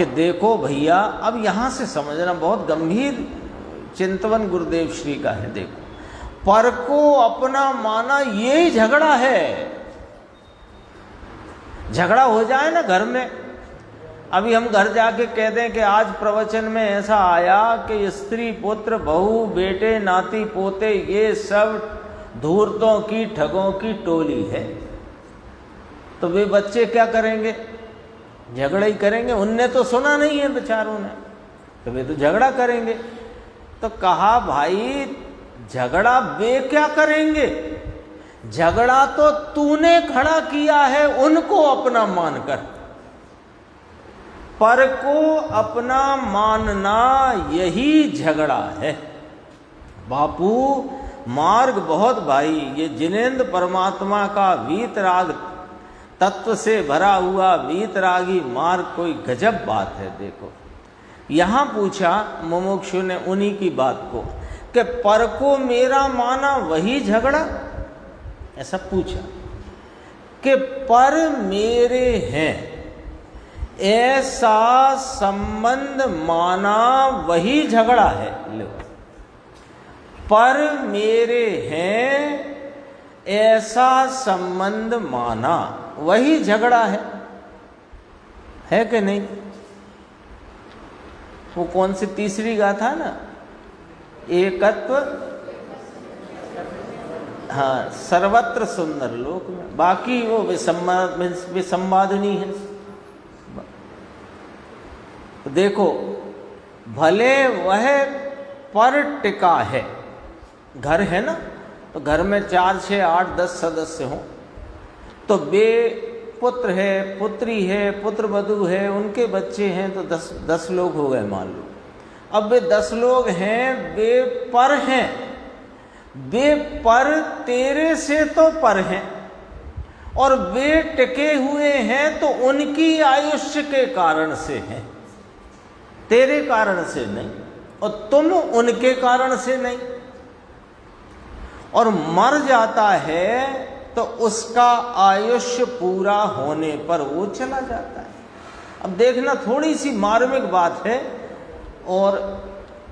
कि देखो भैया, अब यहां से समझना, बहुत गंभीर चिंतवन गुरुदेव श्री का है। देखो, पर को अपना माना, ये झगड़ा है। झगड़ा हो जाए ना घर में, अभी हम घर जाके कह दें कि आज प्रवचन में ऐसा आया कि स्त्री पुत्र बहू बेटे नाती पोते ये सब धूर्तों की ठगों की टोली है, तो वे बच्चे क्या करेंगे? झगड़ा ही करेंगे। उनने तो सुना नहीं है बेचारों ने, तो वे तो झगड़ा करेंगे। तो कहा भाई झगड़ा वे क्या करेंगे? झगड़ा तो तूने खड़ा किया है उनको अपना मानकर। पर को अपना मानना यही झगड़ा है। बापू मार्ग बहुत भाई, ये जिनेंद्र परमात्मा का वीतराग तत्व से भरा हुआ वीतरागी मार्ग कोई गजब बात है। देखो, यहां पूछा मुमुक्षु ने उन्हीं की बात को कि पर को मेरा माना वही झगड़ा, ऐसा पूछा कि पर मेरे हैं ऐसा संबंध माना वही झगड़ा है। लो, पर मेरे हैं ऐसा संबंध माना वही झगड़ा है कि नहीं? वो कौन सी तीसरी गाथा ना, एकत्व, हाँ, सर्वत्र सुंदर लोक में, बाकी वो विसंवादिनी है। तो देखो, भले वह पर टिका है, घर है ना, तो घर में 4, 6, 8, 10 सदस्य हों, तो वे पुत्र है, पुत्री है, पुत्र वधू है, उनके बच्चे हैं, तो 10 लोग हो गए मान लो। अब वे 10 लोग हैं, वे पर हैं, वे पर तेरे से तो पर हैं, और वे टिके हुए हैं तो उनकी आयुष्य के कारण से हैं, तेरे कारण से नहीं, और तुम उनके कारण से नहीं। और मर जाता है तो उसका आयुष्य पूरा होने पर वो चला जाता है। अब देखना, थोड़ी सी मार्मिक बात है और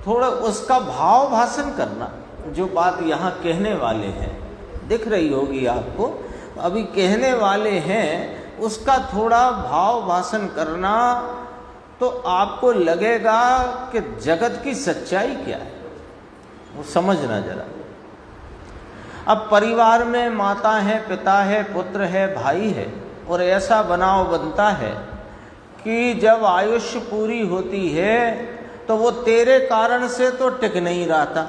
थोड़ा उसका भाव भाषण करना। जो बात यहाँ कहने वाले हैं दिख रही होगी आपको, अभी कहने वाले हैं उसका थोड़ा भाव भाषण करना, तो आपको लगेगा कि जगत की सच्चाई क्या है, वो समझना जरा। अब परिवार में माता है, पिता है, पुत्र है, भाई है, और ऐसा बनाव बनता है कि जब आयुष्य पूरी होती है तो वो तेरे कारण से तो टिक नहीं रहा था,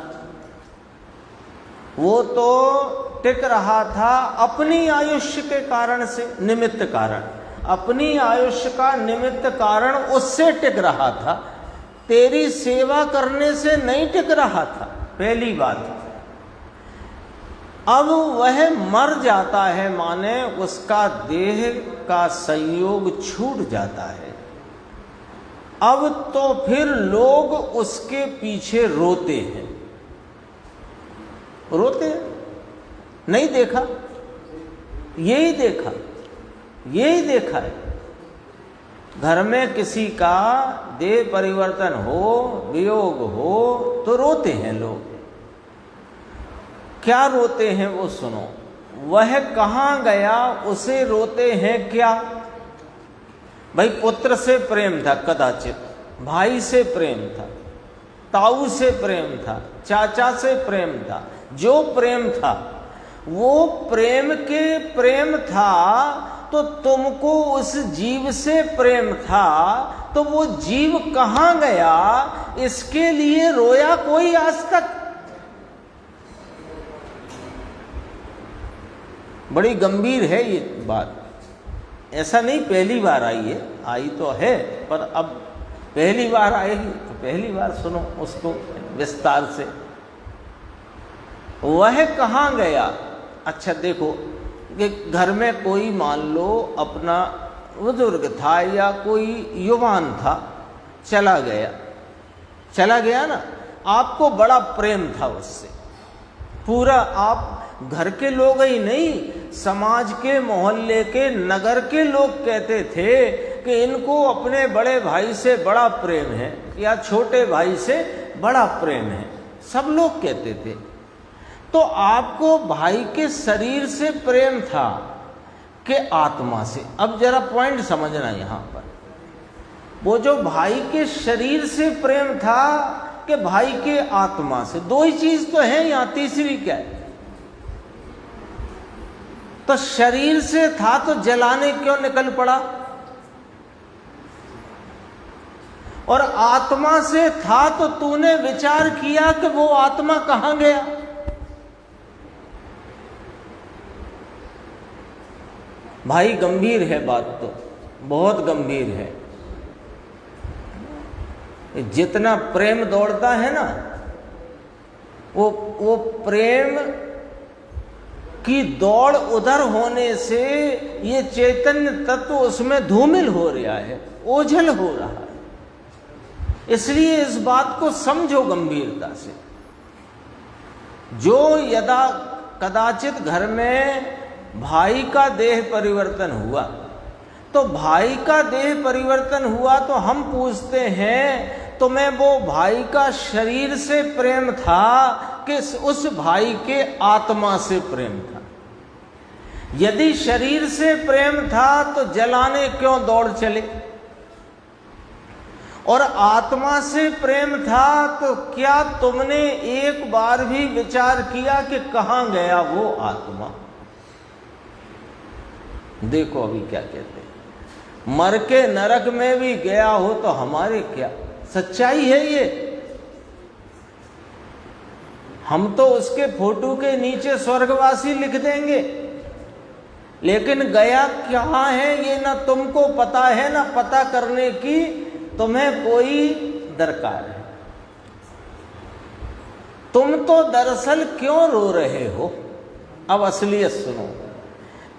वो तो टिक रहा था अपनी आयुष्य के कारण से, निमित्त कारण, अपनी आयुष्य का निमित्त कारण उससे टिक रहा था, तेरी सेवा करने से नहीं टिक रहा था, पहली बात। अब वह मर जाता है, माने उसका देह का संयोग छूट जाता है। अब तो फिर लोग उसके पीछे रोते हैं, रोते हैं, नहीं देखा, यही देखा, यही देखा है। घर में किसी का देह परिवर्तन हो, वियोग हो, तो रोते हैं लोग। क्या रोते हैं वो सुनो, वह कहाँ गया उसे रोते हैं क्या? भाई पुत्र से प्रेम था कदाचित, भाई से प्रेम था, ताऊ से प्रेम था, चाचा से प्रेम था, जो प्रेम था वो प्रेम के प्रेम था, तो तुमको उस जीव से प्रेम था, तो वो जीव कहाँ गया इसके लिए रोया कोई आज तक? बड़ी गंभीर है ये बात, ऐसा नहीं पहली बार आई है, आई तो है, पर अब पहली बार आएगी तो पहली बार सुनो उसको विस्तार से। वह कहाँ गया? अच्छा देखो कि घर में कोई मान लो अपना बुजुर्ग था या कोई युवान था, चला गया ना, आपको बड़ा प्रेम था उससे, पूरा आप घर के लोग ही नहीं, समाज के, मोहल्ले के, नगर के लोग कहते थे कि इनको अपने बड़े भाई से बड़ा प्रेम है या छोटे भाई से बड़ा प्रेम है, सब लोग कहते थे। तो आपको भाई के शरीर से प्रेम था कि आत्मा से? अब जरा पॉइंट समझना यहां पर, वो जो भाई के शरीर से प्रेम था कि भाई के आत्मा से? दो ही चीज तो है, यहां तीसरी क्या है? तो शरीर से था तो जलाने क्यों निकल पड़ा? और आत्मा से था तो तूने विचार किया कि वो आत्मा कहां गया? भाई गंभीर है बात, तो बहुत गंभीर है। जितना प्रेम दौड़ता है ना, वो प्रेम की दौड़ उधर होने से ये चैतन्य तत्व उसमें धूमिल हो रहा है, ओझल हो रहा है। इसलिए इस बात को समझो गंभीरता से। जो यदा कदाचित घर में भाई का देह परिवर्तन हुआ, तो भाई का देह परिवर्तन हुआ तो हम पूछते हैं तुम्हें वो भाई का शरीर से प्रेम था कि उस भाई के आत्मा से प्रेम था? यदि शरीर से प्रेम था तो जलाने क्यों दौड़ चले? और आत्मा से प्रेम था तो क्या तुमने एक बार भी विचार किया कि कहां गया वो आत्मा? देखो अभी क्या कहते हैं, मर के नरक में भी गया हो तो हमारे क्या? सच्चाई है ये। हम तो उसके फोटो के नीचे स्वर्गवासी लिख देंगे, लेकिन गया कहां है ये ना तुमको पता है, ना पता करने की तुम्हें कोई दरकार है। तुम तो दरअसल क्यों रो रहे हो? अब असलियत सुनो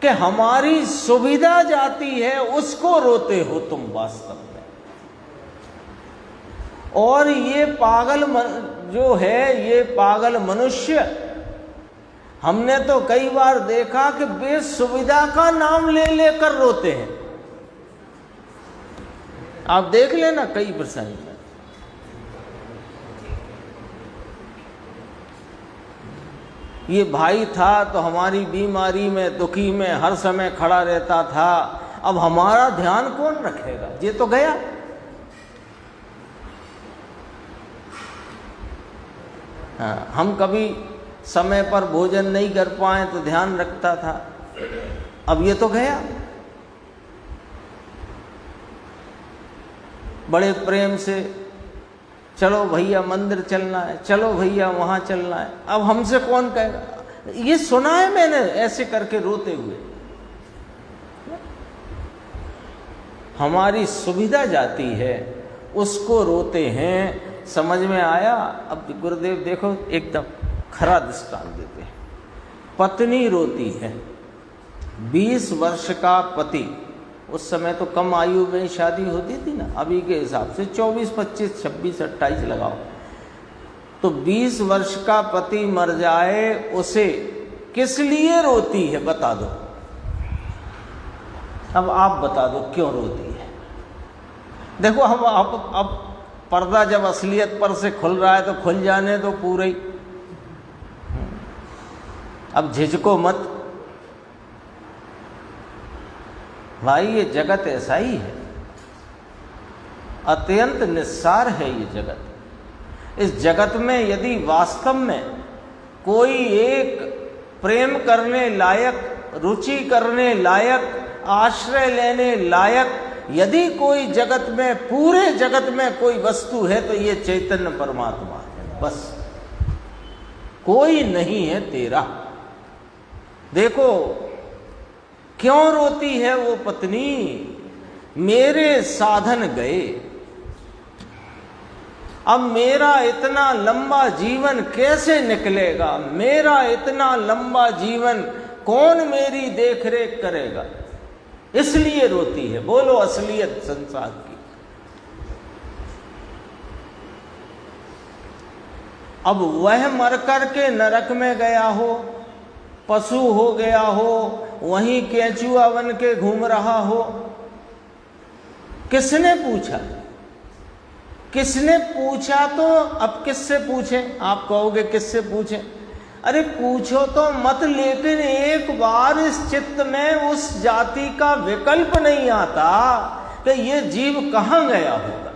कि हमारी सुविधा जाती है उसको रोते हो तुम वास्तव में। और ये पागल जो है, ये पागल मनुष्य, हमने तो कई बार देखा कि बेसुविधा का नाम ले लेकर रोते हैं। आप देख लेना कई प्रसंग में। ये भाई था तो हमारी बीमारी में, दुखी में हर समय खड़ा रहता था, अब हमारा ध्यान कौन रखेगा? ये तो गया। हाँ, हम कभी समय पर भोजन नहीं कर पाए तो ध्यान रखता था, अब ये तो गया। बड़े प्रेम से चलो भैया मंदिर चलना है, चलो भैया वहां चलना है, अब हमसे कौन कहेगा? ये सुना है मैंने ऐसे करके रोते हुए। हमारी सुविधा जाती है उसको रोते हैं। समझ में आया? अब गुरुदेव देखो एकदम खरा दृष्टांत देते हैं। पत्नी रोती है, 20 वर्ष का पति, उस समय तो कम आयु में शादी होती थी ना, अभी के हिसाब से 24, 25, 26, 28 लगाओ, तो 20 वर्ष का पति मर जाए, उसे किस लिए रोती है बता दो? अब आप बता दो क्यों रोती है? देखो हम अब पर्दा जब असलियत पर से खुल रहा है तो खुल जाने दो पूरे ही। अब झिझको मत भाई, ये जगत ऐसा ही है, अत्यंत निस्सार है ये जगत। इस जगत में यदि वास्तव में कोई एक प्रेम करने लायक, रुचि करने लायक, आश्रय लेने लायक यदि कोई जगत में, पूरे जगत में कोई वस्तु है तो ये चैतन्य परमात्मा है, बस कोई नहीं है तेरा। देखो क्यों रोती है वो पत्नी? मेरे साधन गए, अब मेरा इतना लंबा जीवन कैसे निकलेगा? मेरा इतना लंबा जीवन कौन मेरी देखरेख करेगा? इसलिए रोती है। बोलो असलियत संसार की। अब वह मर कर के नरक में गया हो, पशु हो गया हो, वहीं केंचुआ बन के घूम रहा हो, किसने पूछा? किसने पूछा तो अब किससे पूछें? आप कहोगे किससे पूछें? अरे पूछो तो मत, लेकिन एक बार इस चित्त में उस जाति का विकल्प नहीं आता कि ये जीव कहाँ गया होगा।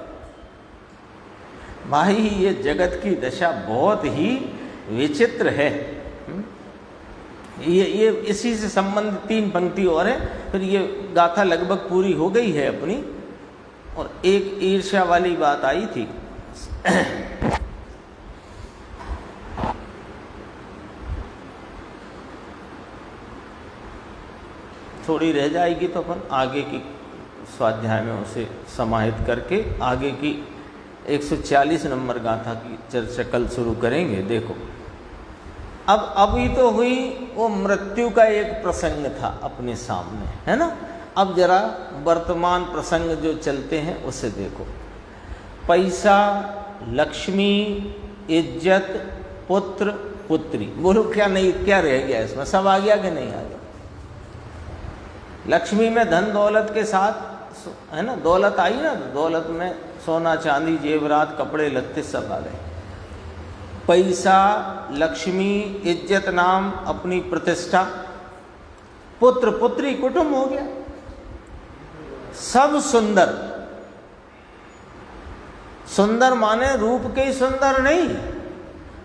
भाई ये जगत की दशा बहुत ही विचित्र है। ये इसी से संबंधित 3 पंक्ति और है, फिर ये गाथा लगभग पूरी हो गई है अपनी। और एक ईर्ष्या वाली बात आई थी। थोड़ी रह जाएगी तो अपन आगे की स्वाध्याय में उसे समाहित करके आगे की 140 नंबर गाथा की चर्चा कल शुरू करेंगे। देखो अब अभी तो हुई वो मृत्यु का एक प्रसंग था अपने सामने, है ना। अब जरा वर्तमान प्रसंग जो चलते हैं उसे देखो। पैसा, लक्ष्मी, इज्जत, पुत्र, पुत्री, बोलो क्या नहीं, क्या रह गया इसमें? सब आ गया कि नहीं आ गया? लक्ष्मी में धन दौलत के साथ, है ना, दौलत आई ना, दौलत में सोना चांदी जेवरात कपड़े लत्ते सब आ गए। पैसा, लक्ष्मी, इज्जत नाम अपनी प्रतिष्ठा, पुत्र पुत्री कुटुंब हो गया, सब सुंदर। सुंदर माने रूप के ही सुंदर नहीं,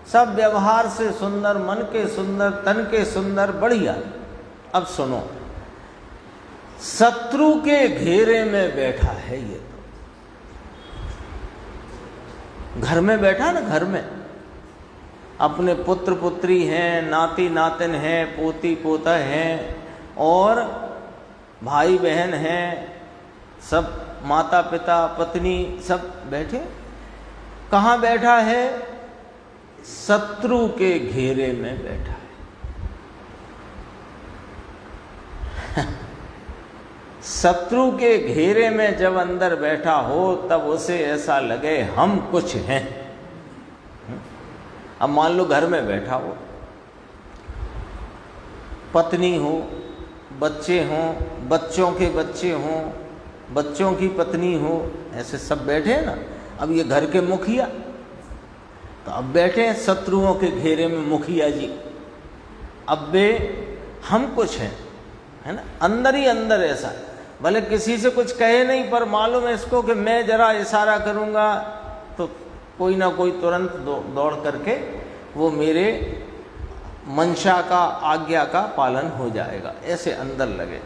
सब व्यवहार से सुंदर, मन के सुंदर, तन के सुंदर, बढ़िया। अब सुनो, शत्रु के घेरे में बैठा है ये तो। घर में बैठा ना, घर में अपने पुत्र पुत्री हैं, नाती नातिन हैं, पोती पोता हैं, और भाई बहन हैं, सब माता पिता पत्नी सब बैठे। कहाँ बैठा है? शत्रु के घेरे में बैठा है। शत्रु के घेरे में जब अंदर बैठा हो तब उसे ऐसा लगे हम कुछ हैं। अब मान लो घर में बैठा हो, पत्नी हो, बच्चे हों, बच्चों के बच्चे हों, बच्चों की पत्नी हो, ऐसे सब बैठे हैं ना। अब ये घर के मुखिया तो अब बैठे हैं शत्रुओं के घेरे में, मुखिया जी। अब वे हम कुछ हैं, है ना, अंदर ही अंदर ऐसा, भले किसी से कुछ कहे नहीं, पर मालूम है इसको कि मैं जरा इशारा करूंगा तो कोई ना कोई तुरंत दौड़ करके वो मेरे मंशा का, आज्ञा का पालन हो जाएगा। ऐसे अंदर लगे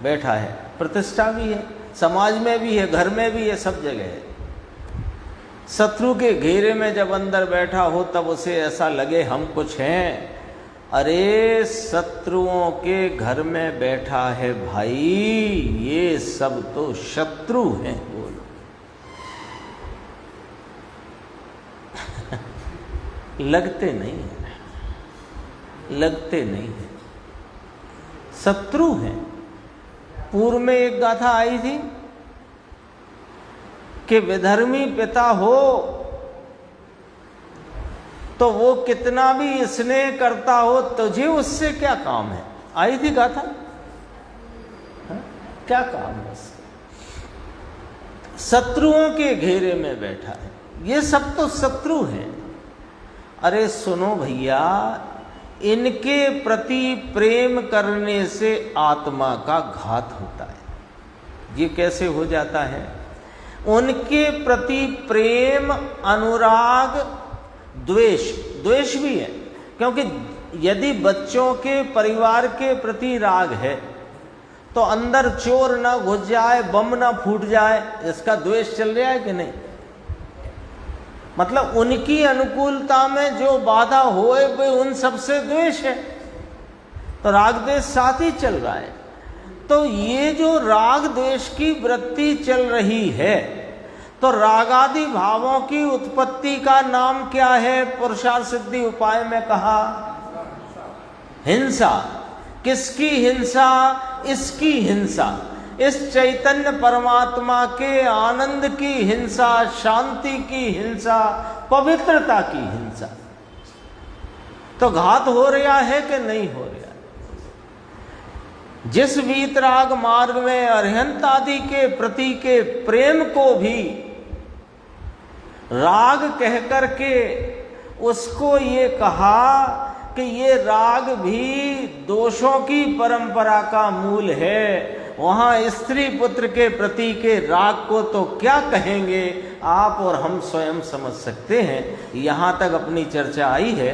बैठा है। प्रतिष्ठा भी है, समाज में भी है, घर में भी है, सब जगह है। शत्रु के घेरे में जब अंदर बैठा हो तब उसे ऐसा लगे हम कुछ हैं। अरे शत्रुओं के घर में बैठा है भाई, ये सब तो शत्रु हैं। बोलो लगते नहीं है, लगते नहीं है, शत्रु हैं। पूर्व में एक गाथा आई थी कि विधर्मी पिता हो तो वो कितना भी स्नेह करता हो, तुझे उससे क्या काम है? आई थी गाथा, क्या काम है उससे? शत्रुओं के घेरे में बैठा है, ये सब तो शत्रु हैं। अरे सुनो भैया, इनके प्रति प्रेम करने से आत्मा का घात होता है। ये कैसे हो जाता है? उनके प्रति प्रेम, अनुराग, द्वेष, द्वेष भी है, क्योंकि यदि बच्चों के परिवार के प्रति राग है तो अंदर चोर ना घुस जाए, बम ना फूट जाए, इसका द्वेष चल रहा है कि नहीं? मतलब उनकी अनुकूलता में जो बाधा होए वे उन सबसे द्वेष है, तो राग द्वेष साथ ही चल रहा है। तो ये जो राग द्वेष की वृत्ति चल रही है, तो रागादि भावों की उत्पत्ति का नाम क्या है? पुरुषार्थ सिद्धि उपाय में कहा हिंसा। किसकी हिंसा? इसकी हिंसा, इस चैतन्य परमात्मा के आनंद की हिंसा, शांति की हिंसा, पवित्रता की हिंसा। तो घात हो रहा है कि नहीं हो रहा? जिस वीतराग मार्ग में अरिहंत आदि के प्रति के प्रेम को भी राग कह करके उसको ये कहा कि ये राग भी दोषों की परंपरा का मूल है, वहां स्त्री पुत्र के प्रति के राग को तो क्या कहेंगे आप और हम स्वयं समझ सकते हैं। यहां तक अपनी चर्चा आई है।